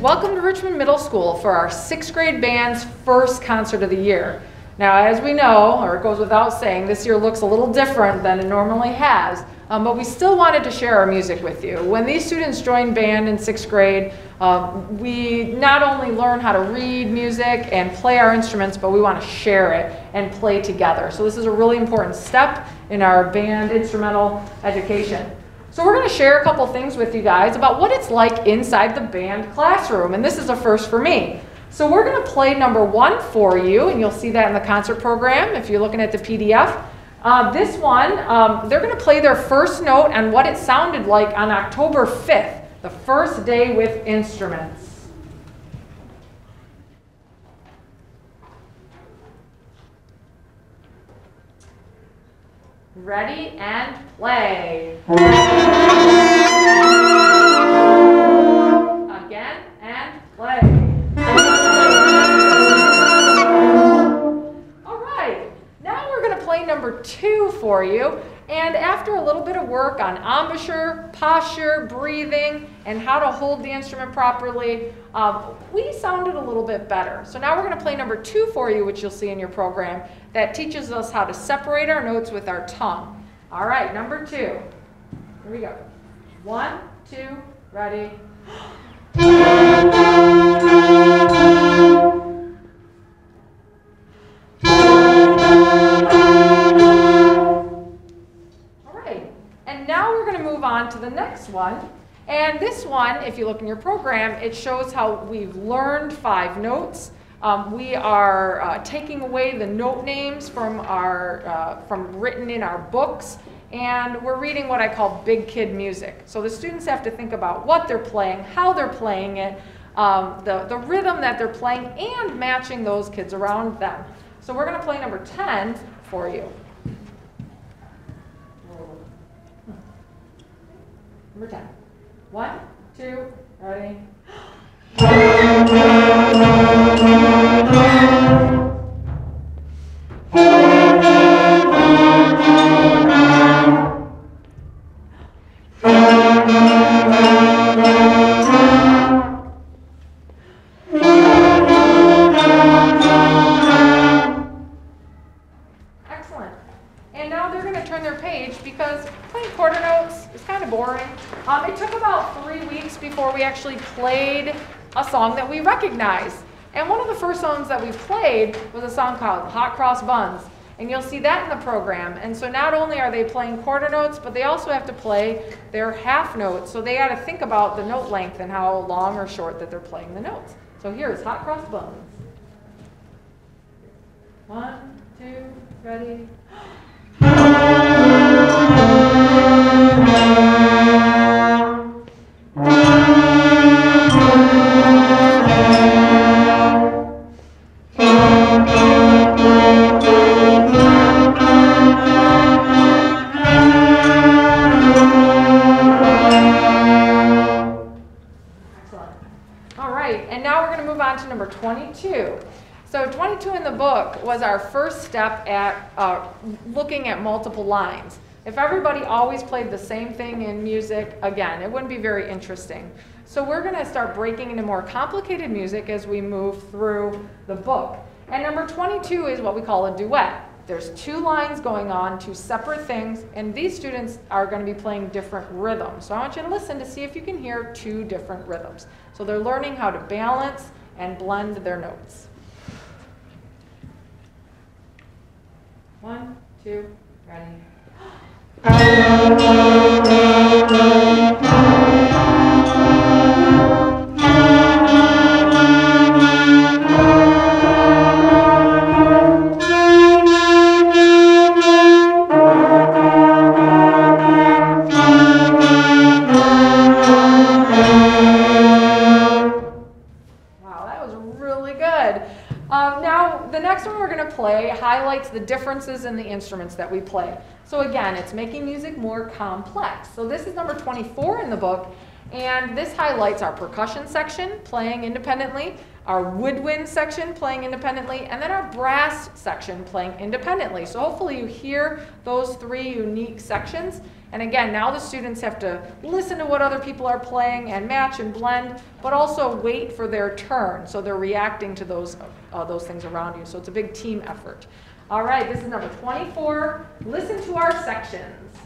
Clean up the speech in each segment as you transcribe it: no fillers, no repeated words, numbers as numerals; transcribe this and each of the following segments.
Welcome to Richmond Middle School for our 6th grade band's first concert of the year. Now, as we know, or it goes without saying, this year looks a little different than it normally has, but we still wanted to share our music with you. When these students join band in 6th grade, we not only learn how to read music and play our instruments, but we want to share it and play together. So this is a really important step in our band instrumental education. So we're going to share a couple things with you guys about what it's like inside the band classroom, and this is a first for me. So we're going to play number 1 for you, and you'll see that in the concert program if you're looking at the PDF. This one, they're going to play their first note on what it sounded like on October 5th, the first day with instruments. Ready and play. Again and play. All right, now we're going to play number 2 for you. And after a little bit of work on embouchure, posture, breathing, and how to hold the instrument properly, we sounded a little bit better. So now we're going to play number 2 for you, which you'll see in your program, that teaches us how to separate our notes with our tongue. All right, number 2. Here we go. 1, 2, ready. To the next one, and this one, if you look in your program, it shows how we've learned 5 notes. We are taking away the note names from written in our books, and we're reading what I call big kid music. So the students have to think about what they're playing, how they're playing it, the rhythm that they're playing, and matching those kids around them. So we're going to play number 10 for you. Number 10. 1, 2, ready. Excellent. And now they're going to turn their page because playing quarter notes is kind of boring. It took about 3 weeks before we actually played a song that we recognized. And one of the first songs that we played was a song called Hot Cross Buns. And you'll see that in the program. And so not only are they playing quarter notes, but they also have to play their half notes. So they got to think about the note length and how long or short that they're playing the notes. So here's Hot Cross Buns. 1, 2, ready. To number 22. So 22 in the book was our first step at looking at multiple lines. If everybody always played the same thing in music, again, it wouldn't be very interesting. So we're going to start breaking into more complicated music as we move through the book. And number 22 is what we call a duet. There's 2 lines going on, 2 separate things, and these students are going to be playing different rhythms. So I want you to listen to see if you can hear 2 different rhythms. So they're learning how to balance and blend their notes. 1, 2, ready. Now, the next one we're going to play highlights the differences in the instruments that we play. So again, it's making music more complex. So this is number 24 in the book, and this highlights our percussion section, playing independently, our woodwind section, playing independently, and then our brass section, playing independently. So hopefully you hear those 3 unique sections, And again, now the students have to listen to what other people are playing and match and blend, but also wait for their turn. So they're reacting to those things around you. So it's a big team effort. All right, this is number 24. Listen to our sections.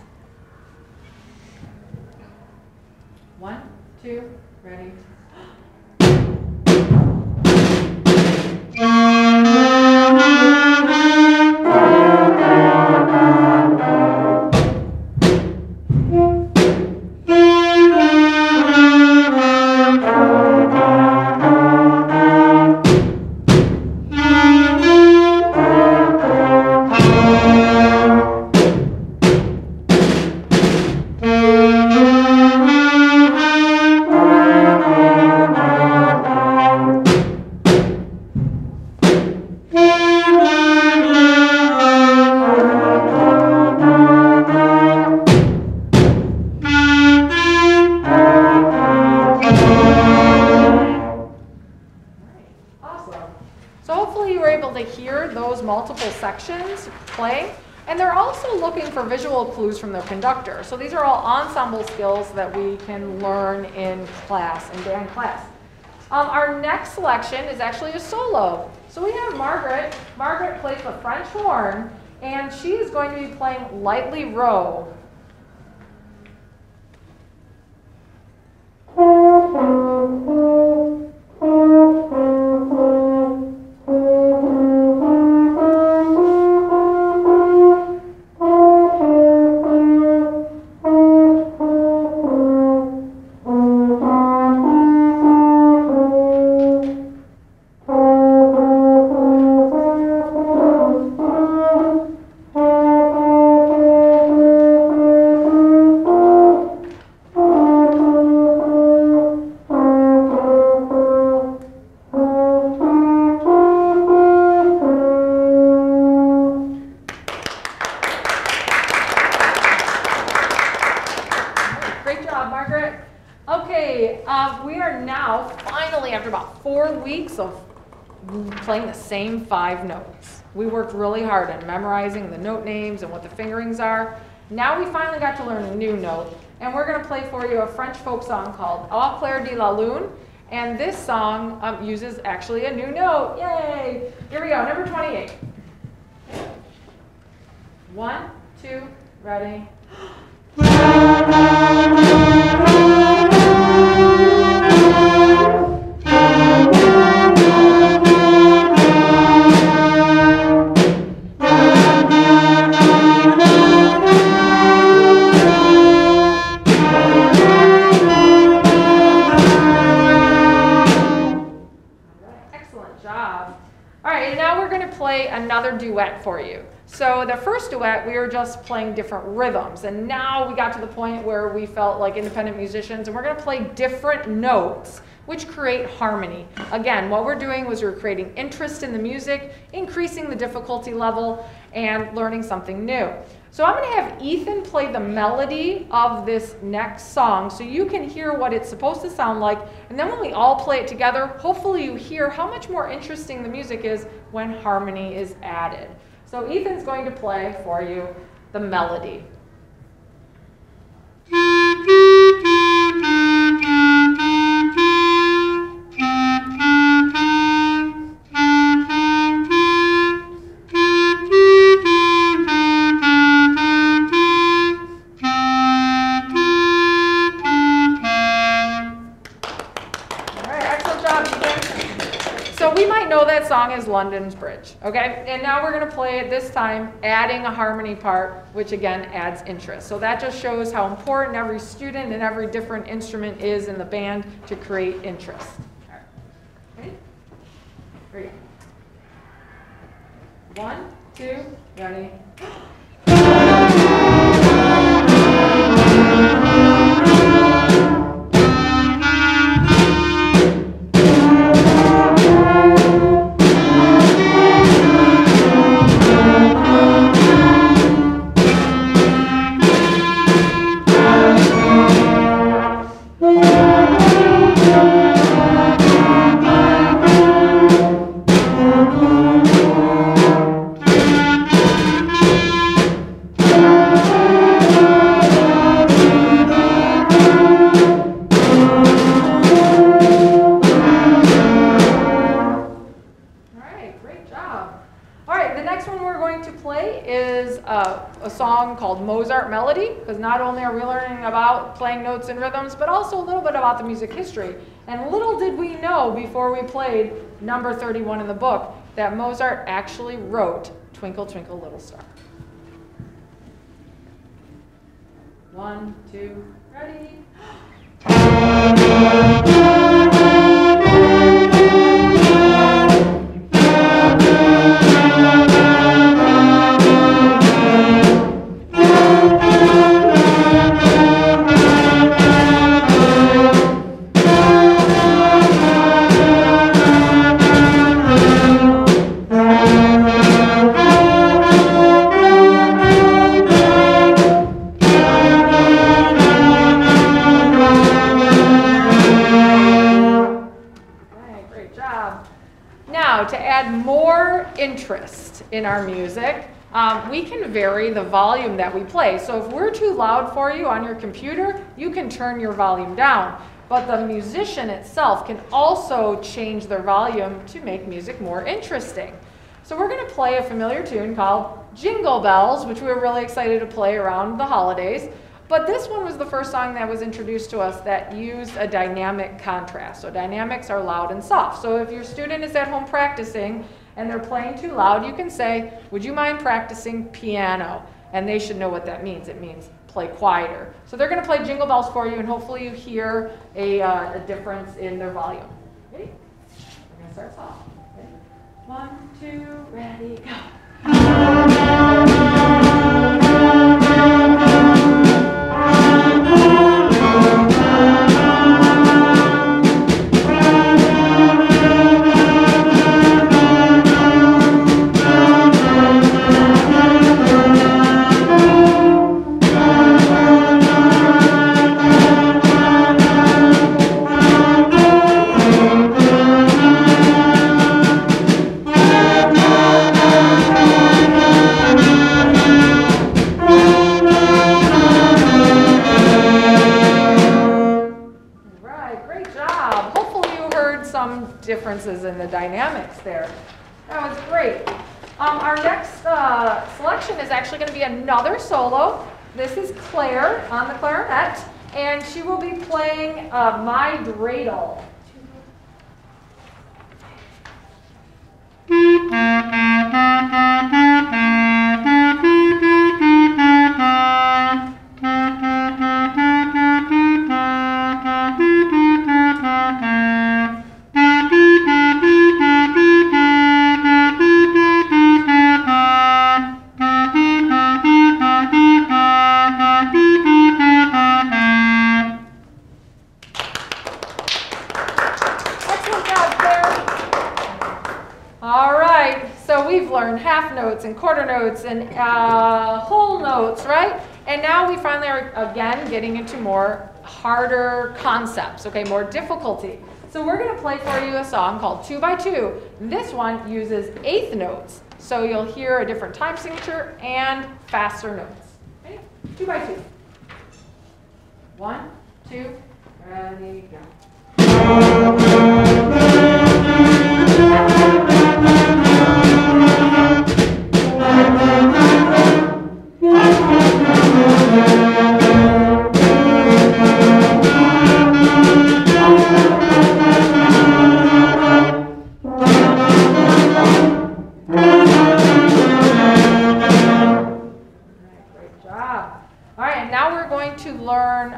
1, 2, ready. Sections play, and they're also looking for visual clues from their conductor. So these are all ensemble skills that we can learn in class, in band class. Our next selection is actually a solo. So we have Margaret. Margaret plays the French horn, and she is going to be playing Lightly Row. We are now finally, after about 4 weeks of playing the same 5 notes. We worked really hard on memorizing the note names and what the fingerings are. Now we finally got to learn a new note, and we're going to play for you a French folk song called Au clair de la lune, and this song uses actually a new note. Yay! Here we go, number 28. 1, 2, ready. Another duet for you. So the first duet, we were just playing different rhythms, and now we got to the point where we felt like independent musicians, and we're going to play different notes which create harmony. Again, what we're doing was we're creating interest in the music, increasing the difficulty level, and learning something new. So I'm going to have Ethan play the melody of this next song so you can hear what it's supposed to sound like, and then when we all play it together, hopefully you hear how much more interesting the music is when harmony is added. So Ethan's going to play for you the melody. Song is London's Bridge, okay? And now we're going to play it this time, adding a harmony part, which again adds interest. So that just shows how important every student and every different instrument is in the band to create interest. All right. Ready? Here we go. 1, 2, ready? a song called Mozart Melody, because not only are we learning about playing notes and rhythms, but also a little bit about the music history. And little did we know before we played number 31 in the book that Mozart actually wrote Twinkle, Twinkle, Little Star. 1, 2, ready? Now, to add more interest in our music, we can vary the volume that we play. So if we're too loud for you on your computer, you can turn your volume down. But the musician itself can also change their volume to make music more interesting. So we're going to play a familiar tune called Jingle Bells, which we were really excited to play around the holidays. But this one was the first song that was introduced to us that used a dynamic contrast. So dynamics are loud and soft. So if your student is at home practicing and they're playing too loud, you can say, would you mind practicing piano? And they should know what that means. It means play quieter. So they're going to play Jingle Bells for you, and hopefully you hear a difference in their volume. Ready? We're going to start soft. Ready? 1, 2, ready, go. Differences in the dynamics there. That was great. Our next selection is actually going to be another solo. This is Claire on the clarinet, and she will be playing My Dreidel. Half notes and quarter notes and whole notes, right? And now we finally are again getting into more harder concepts, okay, more difficulty. So we're going to play for you a song called 2 by 2. This one uses eighth notes, so you'll hear a different time signature and faster notes. Okay? 2 by 2. 1, 2, ready, go.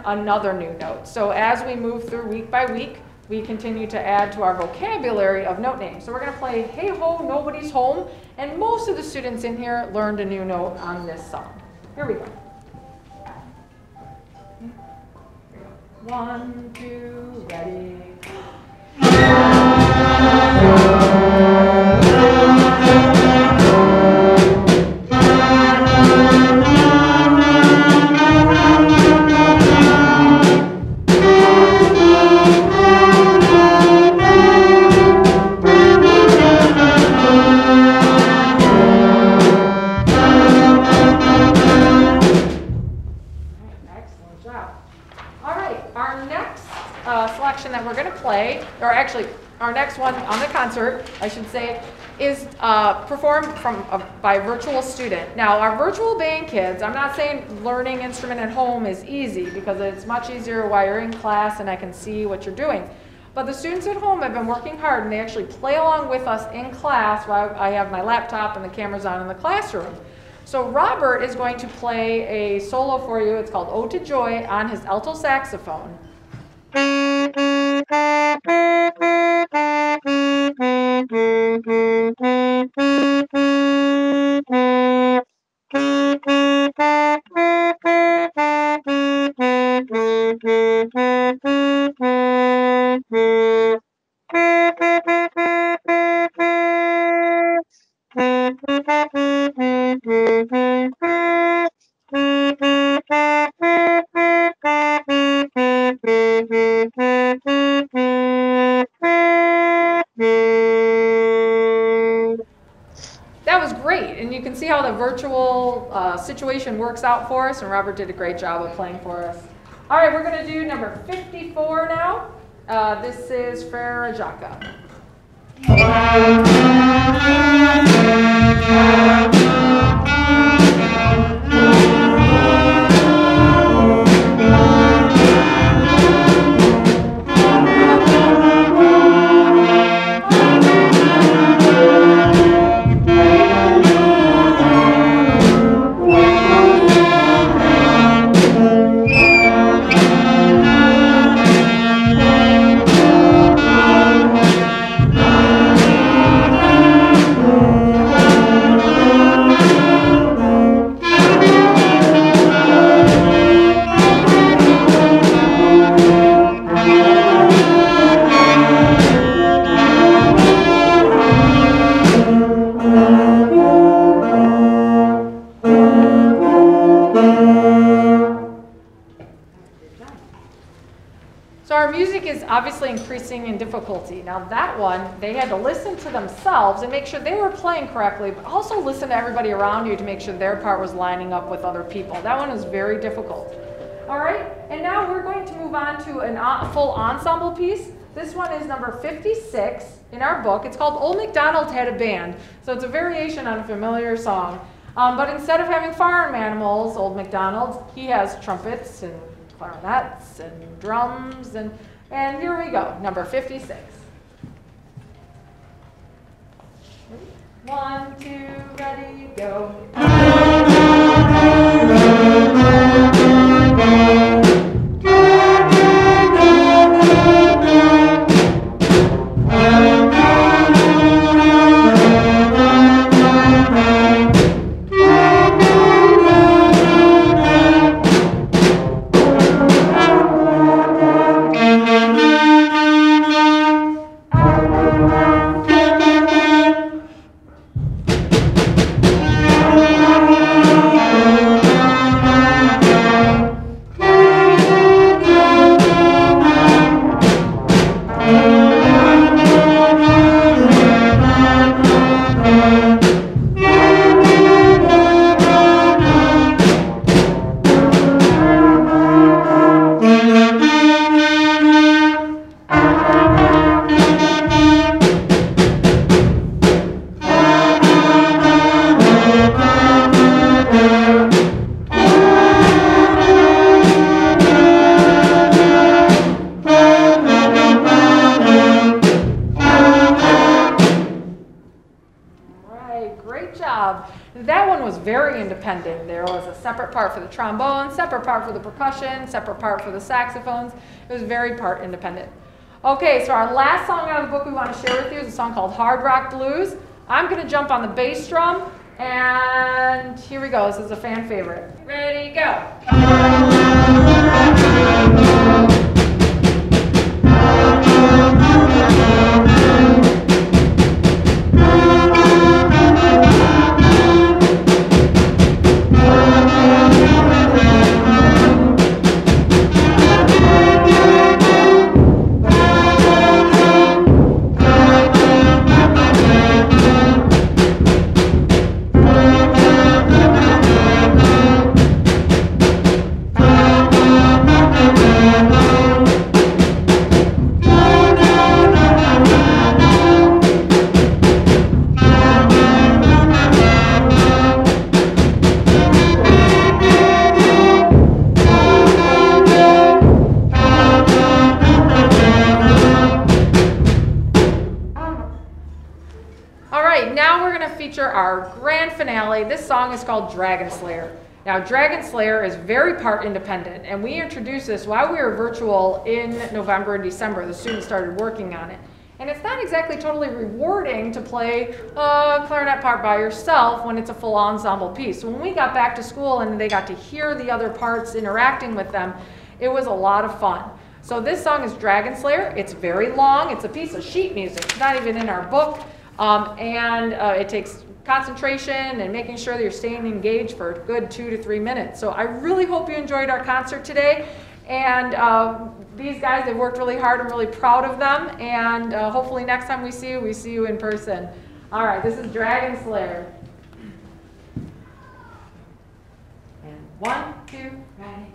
Another new note. So as we move through week by week, we continue to add to our vocabulary of note names. So we're going to play Hey Ho, Nobody's Home, and most of the students in here learned a new note on this song. Here we go. 1, 2, ready. our next one on the concert, I should say, is performed by a virtual student. Now, our virtual band kids, I'm not saying learning instrument at home is easy, because it's much easier while you're in class and I can see what you're doing. But the students at home have been working hard, and they actually play along with us in class while I have my laptop and the cameras on in the classroom. So Robert is going to play a solo for you. It's called Ode to Joy on his alto saxophone. That was great, and you can see how the virtual situation works out for us, and Robert did a great job of playing for us. All right, we're going to do number 54 now. This is Frere Jacques. So our music is obviously increasing in difficulty. Now that one, they had to listen to themselves and make sure they were playing correctly, but also listen to everybody around you to make sure their part was lining up with other people. That one is very difficult. All right, and now we're going to move on to a full ensemble piece. This one is number 56 in our book. It's called Old MacDonald Had a Band. So it's a variation on a familiar song. But instead of having farm animals, Old MacDonald, he has trumpets and clarinets and drums, and here we go, number 56. 1, 2, ready, go. That one was very independent. There was a separate part for the trombone, separate part for the percussion, separate part for the saxophones. It was very part independent. Okay, so our last song out of the book we want to share with you is a song called Hard Rock Blues. I'm going to jump on the bass drum, and here we go. This is a fan favorite. Ready, go. right, now we're going to feature our grand finale. This song is called Dragon Slayer. Now, Dragon Slayer is very part independent, and we introduced this while we were virtual in November and December. The students started working on it. And it's not exactly totally rewarding to play a clarinet part by yourself when it's a full ensemble piece. So when we got back to school and they got to hear the other parts interacting with them, it was a lot of fun. So this song is Dragon Slayer. It's very long. It's a piece of sheet music. It's not even in our book. It takes concentration and making sure that you're staying engaged for a good 2 to 3 minutes. So I really hope you enjoyed our concert today. And these guys, they've worked really hard. I'm really proud of them. And hopefully next time we see you in person. All right, this is Dragon Slayer. And 1, 2, ready.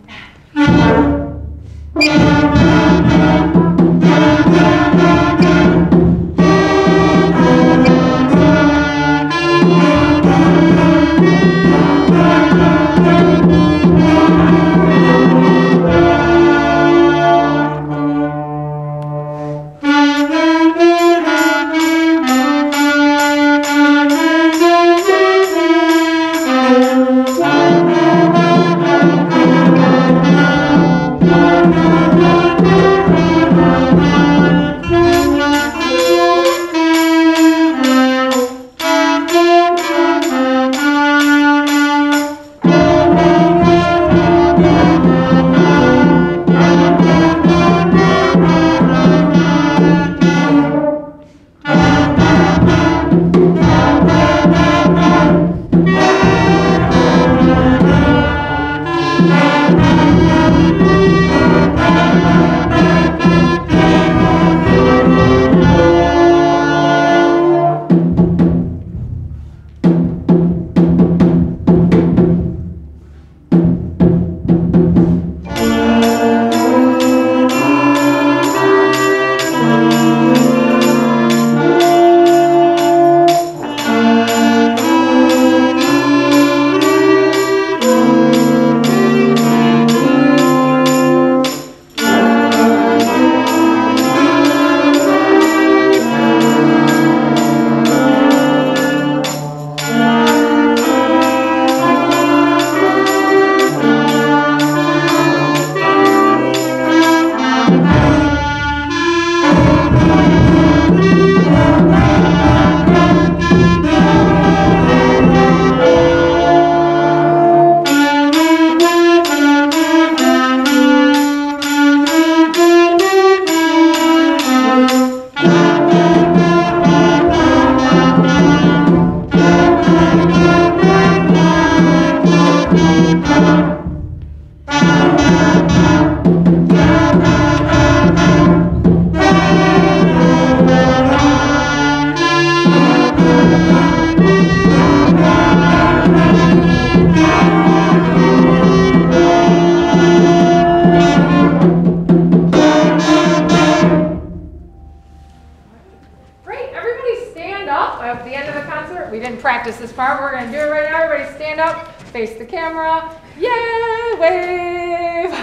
At the end of the concert, we didn't practice this part. We're going to do it right now. Everybody stand up, face the camera. Yay, wave.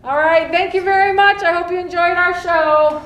All right, thank you very much. I hope you enjoyed our show.